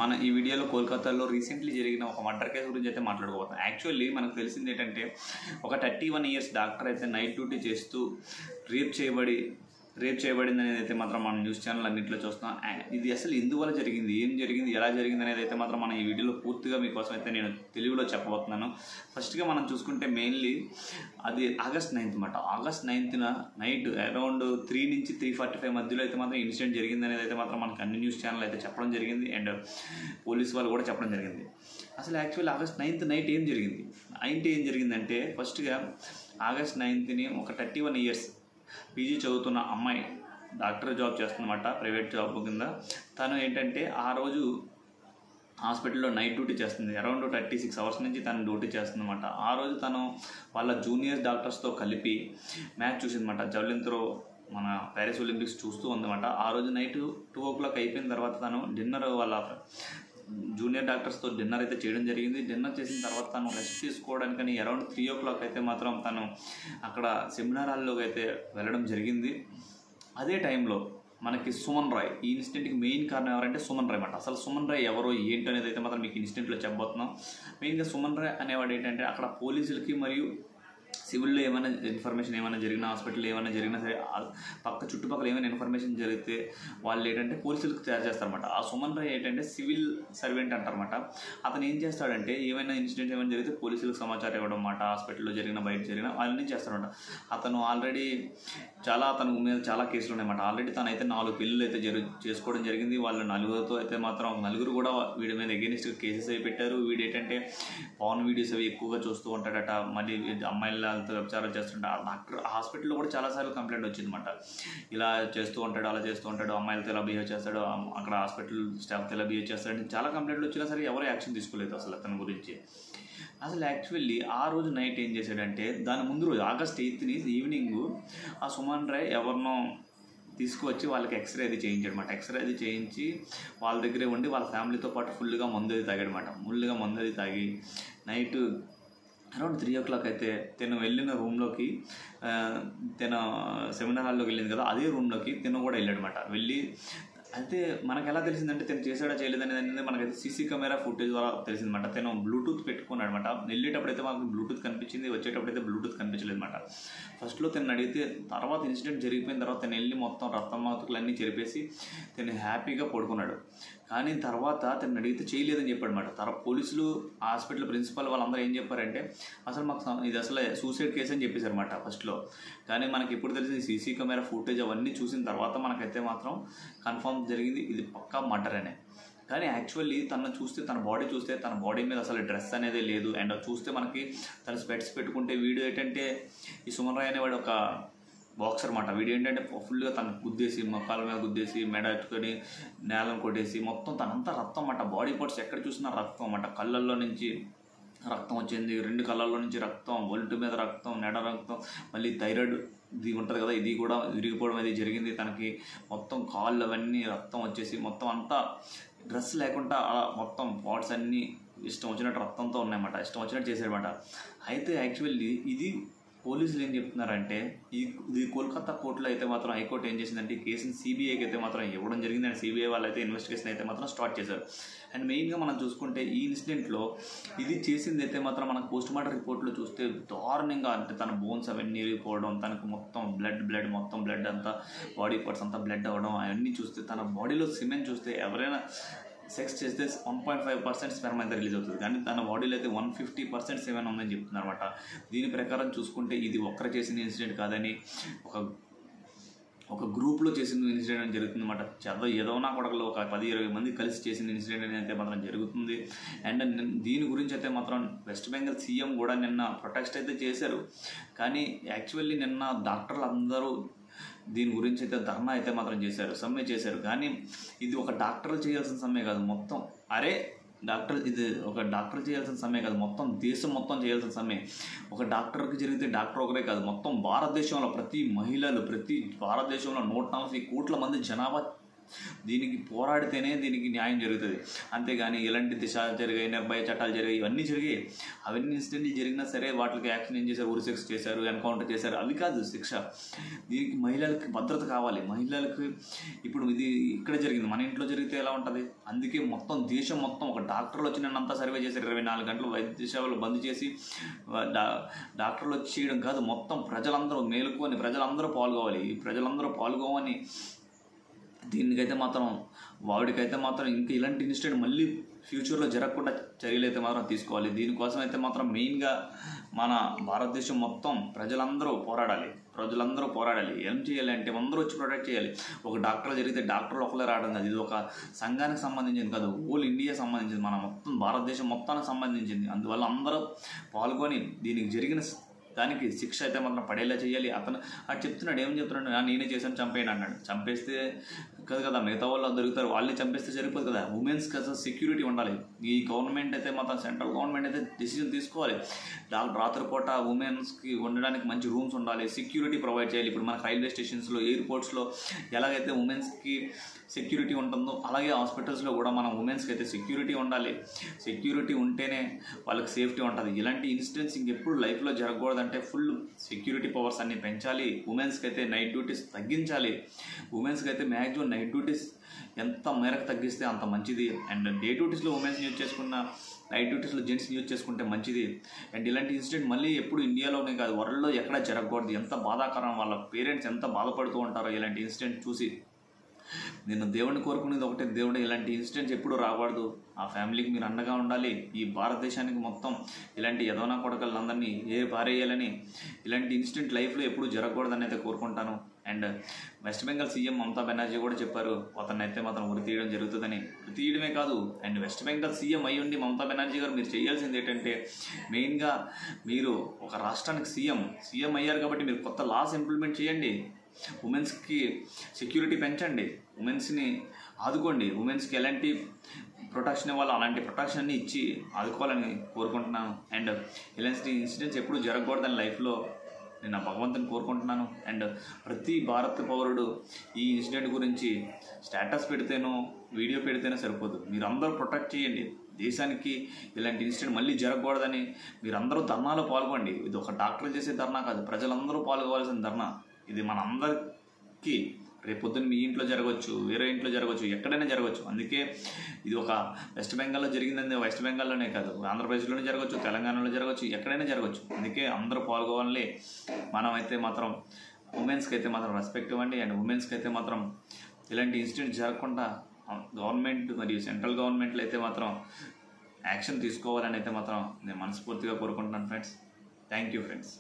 మన ఈ వీడియోలో కోల్కతాలో రీసెంట్లీ జరిగిన ఒక మర్డర్ కేసు గురించి అయితే మాట్లాడుకోబోతాం. యాక్చువల్లీ మనకు తెలిసింది ఏంటంటే ఒక 31 ఇయర్స్ డాక్టర్ అయితే నైట్ డ్యూటీ చేస్తూ రేప్ చేయబడింది అనేది అయితే మాత్రం మనం న్యూస్ ఛానల్ అన్నింటిలో చూస్తున్నాం. ఇది అసలు ఎందువల్ల జరిగింది, ఏం జరిగింది, ఎలా జరిగింది అనేది అయితే మాత్రం మనం ఈ వీడియోలో పూర్తిగా మీకోసం అయితే నేను తెలుగులో చెప్పబోతున్నాను. ఫస్ట్గా మనం చూసుకుంటే మెయిన్లీ అది ఆగస్ట్ 9th అన్నమాట. ఆగస్ట్ 9th నైట్ అరౌండ్ 3 నుంచి 3:45 మధ్యలో అయితే మాత్రం ఇన్సిడెంట్ జరిగింది అనేది అయితే మాత్రం మనకు అన్ని న్యూస్ ఛానల్ అయితే చెప్పడం జరిగింది అండ్ పోలీస్ వాళ్ళు కూడా చెప్పడం జరిగింది. అసలు యాక్చువల్లీ ఆగస్ట్ 9th నైట్ ఏం జరిగిందంటే ఫస్ట్గా ఆగస్ట్ 9th ఒక 31 ఇయర్స్ పీజీ చదువుతున్న అమ్మాయి డాక్టర్ జాబ్ చేస్తుందన్నమాట, ప్రైవేట్ జాబ్ కింద. తను ఏంటంటే ఆ రోజు హాస్పిటల్లో నైట్ డ్యూటీ చేస్తుంది. అరౌండ్ 36 అవర్స్ నుంచి తను డ్యూటీ చేస్తుందన్నమాట. ఆ రోజు తను వాళ్ళ జూనియర్ డాక్టర్స్తో కలిపి మ్యాచ్ చూసిందన్నమాట. జవలిన్ త్రో మన ప్యారిస్ ఒలింపిక్స్ చూస్తూ ఉందన్నమాట. ఆ రోజు నైట్ 2 o'clock అయిపోయిన తర్వాత తను డిన్నర్ వాళ్ళ జూనియర్ డాక్టర్స్తో డిన్నర్ అయితే చేయడం జరిగింది. డిన్నర్ చేసిన తర్వాత తను రెస్ట్ తీసుకోవడానికని అరౌండ్ 3 o'clock అయితే మాత్రం తను అక్కడ సెమినార్ హాల్లోకి అయితే వెళ్ళడం జరిగింది. అదే టైంలో మనకి సుమన్ రాయ్, ఈ ఇన్సిడెంట్కి మెయిన్ కారణం ఎవరంటే సుమన్ రాయ్ అన్నమాట. అసలు సుమన్ రాయ్ ఎవరో ఏంటి అనేది అయితే మాత్రం మీకు ఇన్సిడెంట్లో చెప్పబోతున్నాం. మెయిన్గా సుమన్ రాయ్ అనేవాడు ఏంటంటే అక్కడ పోలీసులకి మరియు సివిల్లో ఏమైనా ఇన్ఫర్మేషన్ ఏమైనా జరిగినా, హాస్పిటల్లో ఏమైనా జరిగినా సరే, చుట్టుపక్కల ఏమైనా ఇన్ఫర్మేషన్ జరిగితే వాళ్ళు ఏంటంటే పోలీసులకు తయారు చేస్తారన్నమాట. ఆ సుమన్ రాయ్ ఏంటంటే సివిల్ సర్వెంట్ అంటారన్నమాట. అతను ఏం చేస్తాడంటే ఏమైనా ఇన్సిడెంట్ ఏమైనా జరిగితే పోలీసులకు సమాచారం ఇవ్వడం అన్నమాట. హాస్పిటల్లో జరిగిన, బయట జరిగిన వాళ్ళని చేస్తారన్నమాట. అతను ఆల్రెడీ అతని మీద చాలా కేసులు ఉన్నాయన్నమాట. ఆల్రెడీ తనైతే 4 పెళ్ళిళ్ళు అయితే చేసుకోవడం జరిగింది. వాళ్ళ నలుగురితో అయితే మాత్రం నలుగురు కూడా వీడి మీద ఎగెనిస్ట్గా కేసెస్ అవి పెట్టారు. వీడు ఏంటంటే పాన్ వీడియోస్ అవి ఎక్కువగా చూస్తూ ఉంటాడట, మళ్ళీ అమ్మాయిలతో వ్యభిచారం చేస్తుంటా. డాక్టర్ హాస్పిటల్లో కూడా చాలాసార్లు కంప్లైంట్ వచ్చిందన్నమాట. ఇలా చేస్తూ ఉంటాడు, అలా చేస్తూ ఉంటాడు, అమ్మాయిలతో ఇలా బిహేవ్ చేస్తాడు, అక్కడ హాస్పిటల్ స్టాఫ్తో ఇలా బిహేవ్ చేస్తాడు, చాలా కంప్లైంట్లు వచ్చినా సరే ఎవరు యాక్షన్ తీసుకోలేదు అసలు అతని గురించి. అసలు యాక్చువల్లీ ఆ రోజు నైట్ ఏం చేశాడంటే దాని ముందు రోజు ఆగస్ట్ 8th ఈవినింగ్ ఆ సుమన్ రాయ్ ఎవరినో తీసుకువచ్చి వాళ్ళకి ఎక్స్రే అది చేయించాడనమాట. ఎక్స్రే అది చేయించి వాళ్ళ దగ్గరే ఉండి వాళ్ళ ఫ్యామిలీతో పాటు ఫుల్గా మందు అది తాగాడనమాట. ఫుల్గా మందు అది తాగి నైట్ అరౌండ్ 3 o'clock అయితే తను వెళ్ళిన రూమ్లోకి, తన సెమినార్ హాల్లోకి వెళ్ళింది కదా, అదే రూమ్లోకి తను కూడా వెళ్ళాడనమాట. వెళ్ళి అయితే మనకు ఎలా తెలిసిందంటే తను చేసాడా చేయలేదనేది అనేది మనకైతే సీసీ కెమెరా ఫుటేజ్ ద్వారా తెలిసిందన్నమాట. తను బ్లూటూత్ పెట్టుకున్నాడు అనమాట. వెళ్ళేటప్పుడైతే మాకు బ్లూటూత్ కనిపించింది, వచ్చేటప్పుడైతే బ్లూటూత్ కనిపించలేదు అనమాట. ఫస్ట్లో తను అడిగితే తర్వాత ఇన్సిడెంట్ జరిగిపోయిన తర్వాత తను వెళ్ళి మొత్తం రక్తమాతుకులన్నీ చెరిపేసి తను హ్యాపీగా పడుకున్నాడు. కానీ తర్వాత తను అడిగితే చేయలేదని చెప్పాడు అనమాట. పోలీసులు, హాస్పిటల్ ప్రిన్సిపల్ వాళ్ళందరూ ఏం చెప్పారంటే అసలు మాకు ఇది అసలు సూసైడ్ కేసు అని చెప్పేశారు అనమాట ఫస్ట్లో. కానీ మనకి ఇప్పుడు తెలిసింది సీసీ కెమెరా ఫుటేజ్ అవన్నీ చూసిన తర్వాత మనకైతే మాత్రం కన్ఫర్మ్ జరిగింది ఇది పక్కా మర్డర్ అనే. కానీ యాక్చువల్లీ తన బాడీ చూస్తే తన బాడీ మీద అసలు డ్రెస్ అనేది లేదు. అండ్ చూస్తే మనకి తన స్పెట్స్ పెట్టుకుంటే వీడు ఏంటంటే ఈ సుమన్ రాయ్ అనేవాడు ఒక బాక్సర్ అన్నమాట. వీడియో ఏంటంటే ఫుల్గా తను గుద్దేసి, మొక్కల మీద గుద్దేసి, మెడ ఎత్తుకొని నేలను కొట్టేసి మొత్తం తనంతా రక్తం అన్నమాట. బాడీ పార్ట్స్ ఎక్కడ చూసినా రక్తం అన్నమాట. కళ్ళల్లో నుంచి రక్తం వచ్చింది, 2 కళ్ళల్లో నుంచి రక్తం, ఒంటి మీద రక్తం, నెడ రక్తం, మళ్ళీ థైరాయిడ్ ఇది ఉంటుంది కదా, ఇది కూడా విరిగిపోవడం అనేది జరిగింది. తనకి మొత్తం కాళ్ళు అవన్నీ రక్తం వచ్చేసి మొత్తం అంతా డ్రెస్ లేకుండా మొత్తం పార్ట్స్ అన్నీ ఇష్టం వచ్చినట్టు రక్తంతో ఉన్నాయన్నమాట. ఇష్టం వచ్చినట్టు చేశారన్నమాట. అయితే యాక్చువల్లీ ఇది పోలీసులు ఏం చెప్తున్నారంటే ఇది కోల్కతా కోర్టులో అయితే మాత్రం హైకోర్టు ఏం చేసిందంటే ఈ కేసుని సిబిఐకి అయితే మాత్రం ఇవ్వడం జరిగింది. అండ్ సిబిఐ వాళ్ళు అయితే ఇన్వెస్టిగేషన్ అయితే మాత్రం స్టార్ట్ చేశారు. అండ్ మెయిన్గా మనం చూసుకుంటే ఈ ఇన్సిడెంట్లో ఇది చేసింది అయితే మాత్రం మనకు పోస్ట్ మార్టం రిపోర్ట్లో చూస్తే దారుణంగా, అంటే తన బోన్స్ అవన్నీ ఇరిగిపోవడం, తనకు మొత్తం బ్లడ్ అంతా బాడీ పార్ట్స్ అంతా బ్లడ్ అవ్వడం అవన్నీ చూస్తే, తన బాడీలో సిమెన్ చూస్తే ఎవరైనా సెక్స్ చేస్తే 1.5% స్పెర్మ్ అయితే రిలీజ్ అవుతుంది. కానీ తన బాడీలో అయితే 150% సెమెన్ ఉందని చెప్తున్నారు అనమాట. దీని ప్రకారం చూసుకుంటే ఇది ఒక్కరు చేసిన ఇన్సిడెంట్ కాదని ఒక గ్రూప్లో చేసిన ఇన్సిడెంట్ జరుగుతుందన్నమాట. ఏదో నా కొడకలో ఒక 10-20 మంది కలిసి చేసిన ఇన్సిడెంట్ అనేది అయితే మాత్రం జరుగుతుంది. అండ్ దీని గురించి అయితే మాత్రం వెస్ట్ బెంగాల్ సీఎం కూడా నిన్న ప్రొటెస్ట్ అయితే చేశారు. కానీ యాక్చువల్లీ నిన్న డాక్టర్లు అందరూ దీని గురించి అయితే ధర్నా అయితే మాత్రం చేశారు, సమ్మె చేశారు. కానీ ఇది ఒక డాక్టర్లు చేయాల్సిన సమ్మె కాదు, మొత్తం ఇది ఒక డాక్టర్ చేయాల్సిన సమ్మె కాదు, మొత్తం దేశం మొత్తం చేయాల్సిన సమ్మె. ఒక డాక్టర్కి జరిగితే డాక్టర్ ఒకరే కాదు, మొత్తం భారతదేశంలో ప్రతి భారతదేశంలో 140 కోట్ల మంది జనాభా దీనికి పోరాడితేనే దీనికి న్యాయం జరుగుతుంది. అంతేగాని ఎలాంటి దిశ జరిగాయి, నిర్భయ చట్టాలు జరిగాయి, ఇవన్నీ జరిగాయి. అవన్నీ ఇన్సిడెంట్లు జరిగినా సరే వాటికి యాక్షన్ ఏం చేశారు, ఉరిశిక్ష చేశారు, ఎన్కౌంటర్ చేశారు. అవి కాదు శిక్ష. దీనికి మహిళలకి భద్రత కావాలి. మహిళలకి ఇప్పుడు ఇది ఇక్కడ జరిగింది, మన ఇంట్లో జరిగితే ఎలా ఉంటుంది? అందుకే మొత్తం దేశం మొత్తం ఒక డాక్టర్లు వచ్చినంతా సర్వే చేశారు. 24 గంటలు వైద్య సేవలు బంద్ చేసి డాక్టర్లు వచ్చి చేయడం కాదు, మొత్తం ప్రజలందరూ మేలుకొని ప్రజలందరూ పాల్గొవాలి. ఈ ప్రజలందరూ పాల్గొని దీనికైతే మాత్రం వాడికైతే మాత్రం ఇంకా ఇలాంటి ఇన్సిడెంట్ మళ్ళీ ఫ్యూచర్లో జరగకుండా చర్యలు అయితే మాత్రం తీసుకోవాలి. దీనికోసం అయితే మాత్రం మెయిన్గా మన భారతదేశం మొత్తం ప్రజలందరూ పోరాడాలి. ఏం చేయాలి అంటే అందరూ వచ్చి ప్రొటెక్ట్ చేయాలి. ఒక డాక్టర్ జరిగితే డాక్టర్లు ఒకళ్ళే రావడం కాదు, ఇది ఒక సంఘానికి సంబంధించింది కాదు, హోల్ ఇండియా సంబంధించింది, మన మొత్తం భారతదేశం మొత్తానికి సంబంధించింది. అందువల్ల అందరూ పాల్గొని దీనికి జరిగిన దానికి శిక్ష అయితే మాత్రం పడేలా చేయాలి. అతను అటు చెప్తున్నాడు, ఏమని చెప్తున్నాడు, నేనే చేశాను చంపేయను అన్నాడు. చంపేస్తే కదా మిగతా వాళ్ళు దొరుకుతారు, వాళ్ళని చంపేస్తే సరిపోదు కదా. ఉమెన్స్ కదా సెక్యూరిటీ ఉండాలి. ఈ గవర్నమెంట్ అయితే మాత్రం సెంట్రల్ గవర్నమెంట్ అయితే డెసిజన్ తీసుకోవాలి. రాత్రిపూట ఉమెన్స్కి ఉండడానికి మంచి రూమ్స్ ఉండాలి, సెక్యూరిటీ ప్రొవైడ్ చేయాలి. ఇప్పుడు మనకు రైల్వే స్టేషన్స్లో, ఎయిర్పోర్ట్స్లో ఎలాగైతే ఉమెన్స్కి సెక్యూరిటీ ఉంటుందో అలాగే హాస్పిటల్స్లో కూడా మనం ఉమెన్స్కి అయితే సెక్యూరిటీ ఉండాలి. సెక్యూరిటీ ఉంటేనే వాళ్ళకి సేఫ్టీ ఉంటుంది. ఇలాంటి ఇన్సిడెంట్స్ ఇంకెప్పుడు లైఫ్లో జరగకూడదంటే ఫుల్ సెక్యూరిటీ పవర్స్ అన్ని పెంచాలి. ఉమెన్స్కి అయితే నైట్ డ్యూటీస్ తగ్గించాలి. ఉమెన్స్కి అయితే మ్యాక్సిమం నైట్ డ్యూటీస్ ఎంత మేరకు తగ్గిస్తే అంత మంచిది. అండ్ డే డ్యూటీస్లో ఉమెన్స్ యూజ్ చేసుకున్న, నైట్ డ్యూటీస్లో జెంట్స్ యూజ్ చేసుకుంటే మంచిది. అండ్ ఇలాంటి ఇన్సిడెంట్ మళ్ళీ ఎప్పుడు ఇండియాలోనే కాదు వరల్డ్లో ఎక్కడ జరగకూడదు. ఎంత బాధాకరం, వాళ్ళ పేరెంట్స్ ఎంత బాధపడుతూ ఉంటారో ఇలాంటి ఇన్సిడెంట్ చూసి. నేను దేవుడిని కోరుకునేది ఒకటే, దేవుడు ఇలాంటి ఇన్సిడెంట్స్ ఎప్పుడు రాకూడదు. ఆ ఫ్యామిలీకి మీరు అండగా ఉండాలి. ఈ భారతదేశానికి మొత్తం ఇలాంటి యదవనా కొడకలందరినీ పారేయాలని, ఇలాంటి ఇన్సిడెంట్ లైఫ్లో ఎప్పుడు జరగకూడదని అయితే కోరుకుంటాను. And west Bengal CM Mamata Banerjee కూడా చెప్పారు, అతన్ని అయితే మాత్రం ఉరి తీయడం జరుగుతుందని. ఉరి తీయడమే కాదు, అండ్ వెస్ట్ బెంగాల్ సీఎం అయ్యుండి మమతా బెనర్జీ గారు మీరు చేయాల్సింది ఏంటంటే, మెయిన్గా మీరు ఒక రాష్ట్రానికి సీఎం అయ్యారు కాబట్టి మీరు కొత్త లాస్ ఇంప్లిమెంట్ చేయండి. ఉమెన్స్కి సెక్యూరిటీ పెంచండి, ఉమెన్స్ని ఆదుకోండి. ఉమెన్స్కి ఎలాంటి ప్రొటెక్షన్ ఇవ్వాలో అలాంటి ప్రొటెక్షన్ని ఇచ్చి ఆదుకోవాలని కోరుకుంటున్నాను. అండ్ ఇలాంటి ఇన్సిడెంట్స్ ఎప్పుడు జరగకూడదని లైఫ్లో నేను భగవంతుని కోరుకుంటున్నాను. అండ్ ప్రతి భారత పౌరుడు ఈ ఇన్సిడెంట్ గురించి స్టేటస్ పెడితేనో వీడియో పెడితేనో సరిపోదు. మీరందరూ ప్రొటెక్ట్ చేయండి. దేశానికి ఇలాంటి ఇన్సిడెంట్ మళ్ళీ జరగకూడదని మీరందరూ ధర్నాలో పాల్గొండి. ఇది ఒక డాక్టర్ చేసే ధర్నా కాదు, ప్రజలందరూ పాల్గొవాల్సిన ధర్నా. ఇది మన అందరికీ రేపొద్దున మీ ఇంట్లో జరగవచ్చు, వేరే ఇంట్లో జరగవచ్చు, ఎక్కడైనా జరగవచ్చు. అందుకే ఇది ఒక వెస్ట్ బెంగాల్లో జరిగిందని వెస్ట్ బెంగాల్లోనే కాదు, ఆంధ్రప్రదేశ్లోనే జరగవచ్చు, తెలంగాణలో జరగవచ్చు, ఎక్కడైనా జరగవచ్చు. అందుకే అందరూ పాల్గొవాలని. మనమైతే మాత్రం ఉమెన్స్కి అయితే మాత్రం రెస్పెక్ట్ ఇవ్వండి. అండ్ ఉమెన్స్కి అయితే మాత్రం ఇలాంటి ఇన్సిడెంట్స్ జరగకుండా గవర్నమెంట్ మరియు సెంట్రల్ గవర్నమెంట్లు అయితే మాత్రం యాక్షన్ తీసుకోవాలని అయితే మాత్రం నేను మనస్ఫూర్తిగా కోరుకుంటున్నాను ఫ్రెండ్స్. Thank you friends.